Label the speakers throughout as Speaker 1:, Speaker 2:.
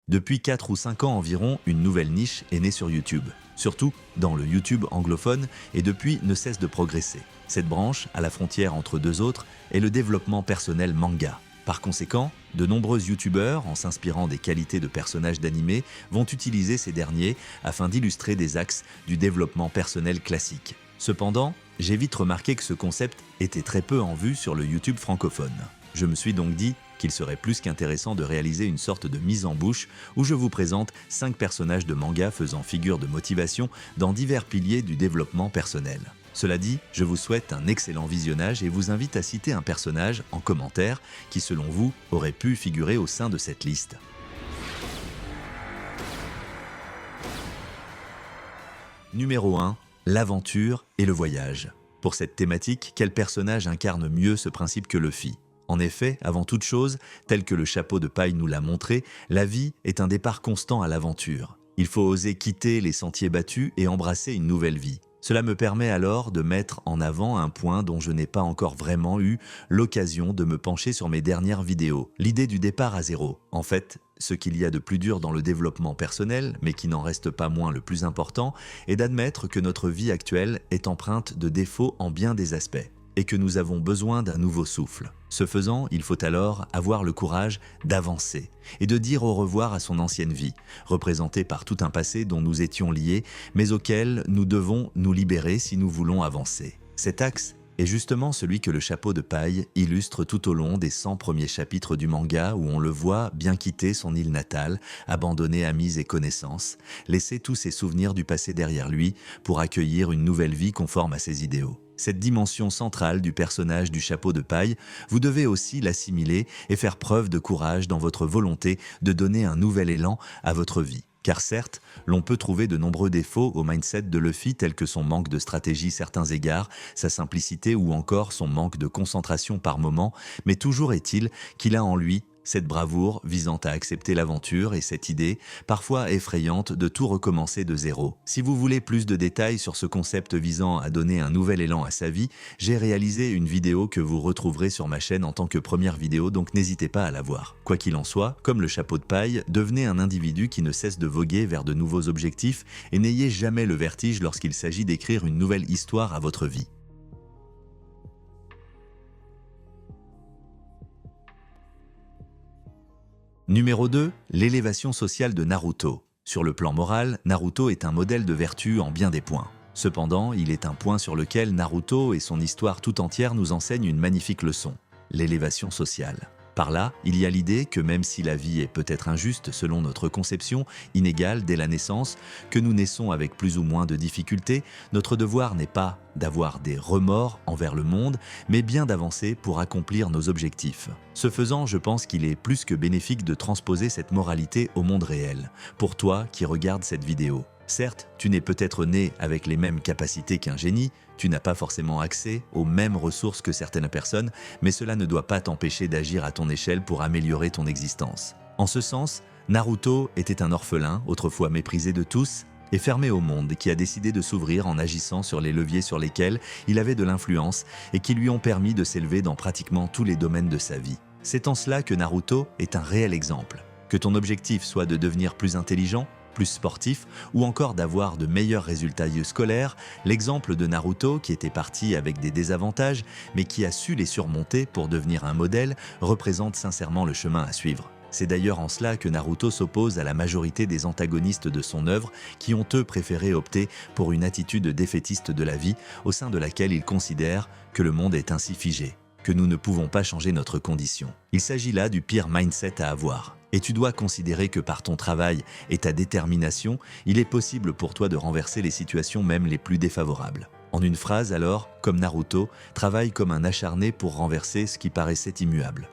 Speaker 1: Depuis 4 ou 5 ans environ, une nouvelle niche est née sur YouTube. Surtout dans le YouTube anglophone et depuis ne cesse de progresser. Cette branche, à la frontière entre deux autres, est le développement personnel manga. Par conséquent, de nombreux youtubeurs, en s'inspirant des qualités de personnages d'animé, vont utiliser ces derniers afin d'illustrer des axes du développement personnel classique. Cependant, j'ai vite remarqué que ce concept était très peu en vue sur le YouTube francophone. Je me suis donc dit qu'il serait plus qu'intéressant de réaliser une sorte de mise en bouche où je vous présente 5 personnages de manga faisant figure de motivation dans divers piliers du développement personnel. Cela dit, je vous souhaite un excellent visionnage et vous invite à citer un personnage en commentaire qui, selon vous, aurait pu figurer au sein de cette liste. Numéro 1. L'aventure et le voyage. Pour cette thématique, quel personnage incarne mieux ce principe que Luffy ? En effet, avant toute chose, tel que le chapeau de paille nous l'a montré, la vie est un départ constant à l'aventure. Il faut oser quitter les sentiers battus et embrasser une nouvelle vie. Cela me permet alors de mettre en avant un point dont je n'ai pas encore vraiment eu l'occasion de me pencher sur mes dernières vidéos, l'idée du départ à zéro. En fait, ce qu'il y a de plus dur dans le développement personnel, mais qui n'en reste pas moins le plus important, est d'admettre que notre vie actuelle est empreinte de défauts en bien des aspects, et que nous avons besoin d'un nouveau souffle. Ce faisant, il faut alors avoir le courage d'avancer et de dire au revoir à son ancienne vie, représentée par tout un passé dont nous étions liés, mais auquel nous devons nous libérer si nous voulons avancer. Cet axe est justement celui que le chapeau de paille illustre tout au long des 100 premiers chapitres du manga où on le voit bien quitter son île natale, abandonner amis et connaissances, laisser tous ses souvenirs du passé derrière lui pour accueillir une nouvelle vie conforme à ses idéaux. Cette dimension centrale du personnage du chapeau de paille, vous devez aussi l'assimiler et faire preuve de courage dans votre volonté de donner un nouvel élan à votre vie. Car certes, l'on peut trouver de nombreux défauts au mindset de Luffy tels que son manque de stratégie certains égards, sa simplicité ou encore son manque de concentration par moment, mais toujours est-il qu'il a en lui cette bravoure visant à accepter l'aventure et cette idée, parfois effrayante, de tout recommencer de zéro. Si vous voulez plus de détails sur ce concept visant à donner un nouvel élan à sa vie, j'ai réalisé une vidéo que vous retrouverez sur ma chaîne en tant que première vidéo, donc n'hésitez pas à la voir. Quoi qu'il en soit, comme le chapeau de paille, devenez un individu qui ne cesse de voguer vers de nouveaux objectifs et n'ayez jamais le vertige lorsqu'il s'agit d'écrire une nouvelle histoire à votre vie. Numéro 2. L'élévation sociale de Naruto. Sur le plan moral, Naruto est un modèle de vertu en bien des points. Cependant, il est un point sur lequel Naruto et son histoire tout entière nous enseignent une magnifique leçon, l'élévation sociale. Par là, il y a l'idée que même si la vie est peut-être injuste selon notre conception, inégale dès la naissance, que nous naissons avec plus ou moins de difficultés, notre devoir n'est pas d'avoir des remords envers le monde, mais bien d'avancer pour accomplir nos objectifs. Ce faisant, je pense qu'il est plus que bénéfique de transposer cette moralité au monde réel, pour toi qui regardes cette vidéo. Certes, tu n'es peut-être né avec les mêmes capacités qu'un génie, tu n'as pas forcément accès aux mêmes ressources que certaines personnes, mais cela ne doit pas t'empêcher d'agir à ton échelle pour améliorer ton existence. En ce sens, Naruto était un orphelin, autrefois méprisé de tous, et fermé au monde, qui a décidé de s'ouvrir en agissant sur les leviers sur lesquels il avait de l'influence et qui lui ont permis de s'élever dans pratiquement tous les domaines de sa vie. C'est en cela que Naruto est un réel exemple. Que ton objectif soit de devenir plus intelligent, plus sportif ou encore d'avoir de meilleurs résultats scolaires, l'exemple de Naruto qui était parti avec des désavantages mais qui a su les surmonter pour devenir un modèle représente sincèrement le chemin à suivre. C'est d'ailleurs en cela que Naruto s'oppose à la majorité des antagonistes de son œuvre qui ont eux préféré opter pour une attitude défaitiste de la vie au sein de laquelle ils considèrent que le monde est ainsi figé, que nous ne pouvons pas changer notre condition. Il s'agit là du pire mindset à avoir. Et tu dois considérer que par ton travail et ta détermination, il est possible pour toi de renverser les situations même les plus défavorables. En une phrase alors, comme Naruto, travaille comme un acharné pour renverser ce qui paraissait immuable.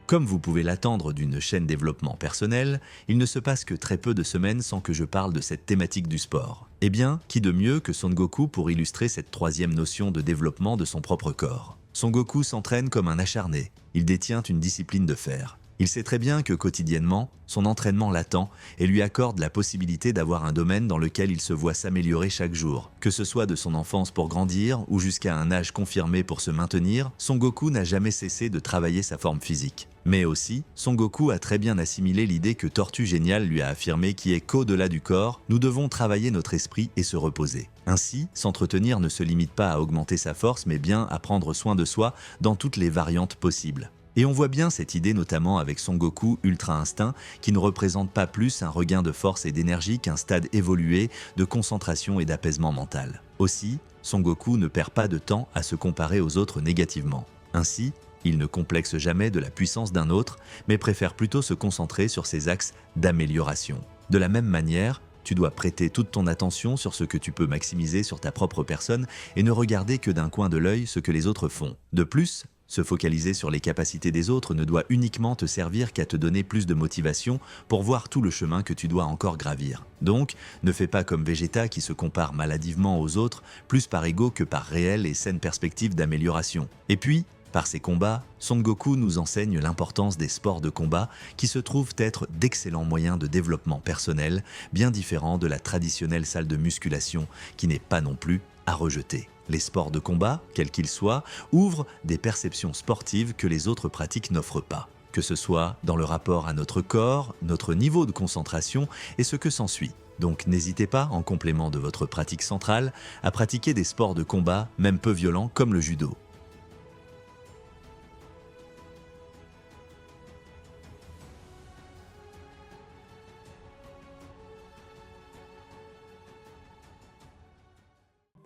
Speaker 1: Comme vous pouvez l'attendre d'une chaîne développement personnel, il ne se passe que très peu de semaines sans que je parle de cette thématique du sport. Eh bien, qui de mieux que Son Goku pour illustrer cette troisième notion de développement de son propre corps ? Son Goku s'entraîne comme un acharné, il détient une discipline de fer. Il sait très bien que quotidiennement, son entraînement l'attend et lui accorde la possibilité d'avoir un domaine dans lequel il se voit s'améliorer chaque jour. Que ce soit de son enfance pour grandir ou jusqu'à un âge confirmé pour se maintenir, Son Goku n'a jamais cessé de travailler sa forme physique. Mais aussi, Son Goku a très bien assimilé l'idée que Tortue Géniale lui a affirmée qui est qu'au-delà du corps, nous devons travailler notre esprit et se reposer. Ainsi, s'entretenir ne se limite pas à augmenter sa force mais bien à prendre soin de soi dans toutes les variantes possibles. Et on voit bien cette idée notamment avec Son Goku Ultra Instinct qui ne représente pas plus un regain de force et d'énergie qu'un stade évolué de concentration et d'apaisement mental. Aussi, Son Goku ne perd pas de temps à se comparer aux autres négativement. Ainsi, il ne complexe jamais de la puissance d'un autre, mais préfère plutôt se concentrer sur ses axes d'amélioration. De la même manière, tu dois prêter toute ton attention sur ce que tu peux maximiser sur ta propre personne et ne regarder que d'un coin de l'œil ce que les autres font. De plus, se focaliser sur les capacités des autres ne doit uniquement te servir qu'à te donner plus de motivation pour voir tout le chemin que tu dois encore gravir. Donc, ne fais pas comme Vegeta qui se compare maladivement aux autres, plus par ego que par réelle et saine perspective d'amélioration. Et puis, par ses combats, Son Goku nous enseigne l'importance des sports de combat qui se trouvent être d'excellents moyens de développement personnel, bien différents de la traditionnelle salle de musculation qui n'est pas non plus à rejeter. Les sports de combat, quels qu'ils soient, ouvrent des perceptions sportives que les autres pratiques n'offrent pas, que ce soit dans le rapport à notre corps, notre niveau de concentration et ce que s'ensuit. Donc n'hésitez pas, en complément de votre pratique centrale, à pratiquer des sports de combat, même peu violents comme le judo.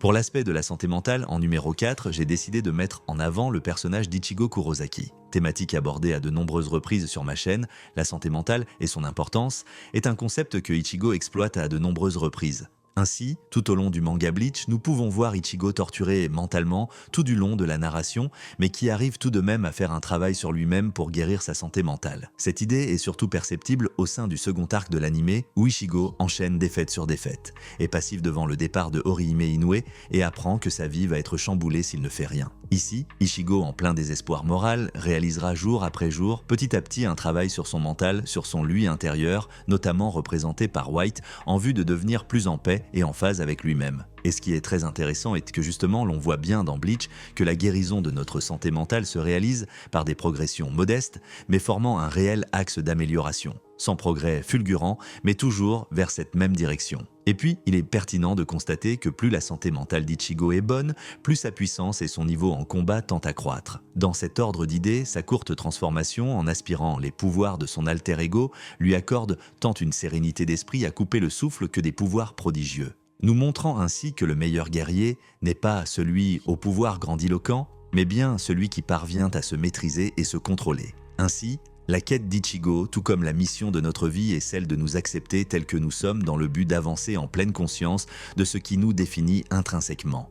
Speaker 1: Pour l'aspect de la santé mentale, en numéro 4, j'ai décidé de mettre en avant le personnage d'Ichigo Kurosaki. Thématique abordée à de nombreuses reprises sur ma chaîne, la santé mentale et son importance est un concept que Ichigo exploite à de nombreuses reprises. Ainsi, tout au long du manga Bleach, nous pouvons voir Ichigo torturé mentalement tout du long de la narration, mais qui arrive tout de même à faire un travail sur lui-même pour guérir sa santé mentale. Cette idée est surtout perceptible au sein du second arc de l'anime, où Ichigo enchaîne défaite sur défaite, est passif devant le départ de Orihime Inoue et apprend que sa vie va être chamboulée s'il ne fait rien. Ici, Ichigo, en plein désespoir moral, réalisera jour après jour, petit à petit, un travail sur son mental, sur son lui intérieur, notamment représenté par White, en vue de devenir plus en paix et en phase avec lui-même. Et ce qui est très intéressant est que justement l'on voit bien dans Bleach que la guérison de notre santé mentale se réalise par des progressions modestes, mais formant un réel axe d'amélioration. Sans progrès fulgurant, mais toujours vers cette même direction. Et puis, il est pertinent de constater que plus la santé mentale d'Ichigo est bonne, plus sa puissance et son niveau en combat tendent à croître. Dans cet ordre d'idées, sa courte transformation en aspirant les pouvoirs de son alter ego lui accorde tant une sérénité d'esprit à couper le souffle que des pouvoirs prodigieux. Nous montrant ainsi que le meilleur guerrier n'est pas celui au pouvoir grandiloquent, mais bien celui qui parvient à se maîtriser et se contrôler. Ainsi, la quête d'Ichigo, tout comme la mission de notre vie, est celle de nous accepter tels que nous sommes dans le but d'avancer en pleine conscience de ce qui nous définit intrinsèquement.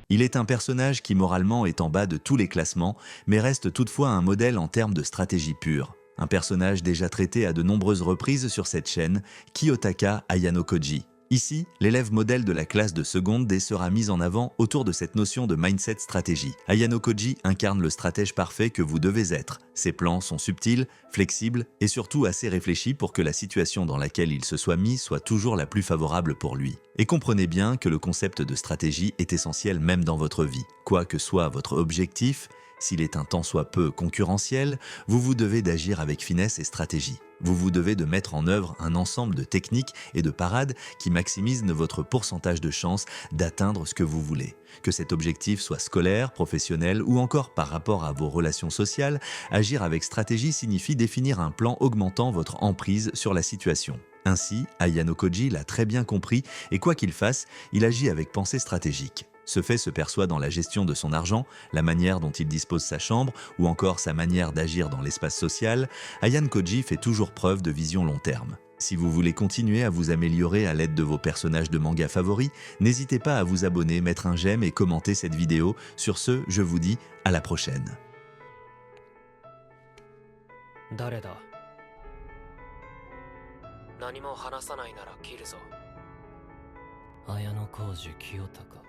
Speaker 1: Il est un personnage qui moralement est en bas de tous les classements, mais reste toutefois un modèle en termes de stratégie pure. Un personnage déjà traité à de nombreuses reprises sur cette chaîne, Kiyotaka Ayano Koji. Ici, l'élève modèle de la classe de seconde D sera mis en avant autour de cette notion de mindset stratégie. Ayano Koji incarne le stratège parfait que vous devez être. Ses plans sont subtils, flexibles et surtout assez réfléchis pour que la situation dans laquelle il se soit mis soit toujours la plus favorable pour lui. Et comprenez bien que le concept de stratégie est essentiel même dans votre vie. Quoi que soit votre objectif, s'il est un tant soit peu concurrentiel, vous vous devez d'agir avec finesse et stratégie. Vous vous devez de mettre en œuvre un ensemble de techniques et de parades qui maximisent votre pourcentage de chance d'atteindre ce que vous voulez. Que cet objectif soit scolaire, professionnel ou encore par rapport à vos relations sociales, agir avec stratégie signifie définir un plan augmentant votre emprise sur la situation. Ainsi, Ayano Koji l'a très bien compris et quoi qu'il fasse, il agit avec pensée stratégique. Ce fait se perçoit dans la gestion de son argent, la manière dont il dispose sa chambre ou encore sa manière d'agir dans l'espace social. Ayano Koji fait toujours preuve de vision long terme. Si vous voulez continuer à vous améliorer à l'aide de vos personnages de manga favoris, n'hésitez pas à vous abonner, mettre un j'aime et commenter cette vidéo. Sur ce, je vous dis à la prochaine.
Speaker 2: 誰だ？何も話さないなら切るぞ。綾小路清隆。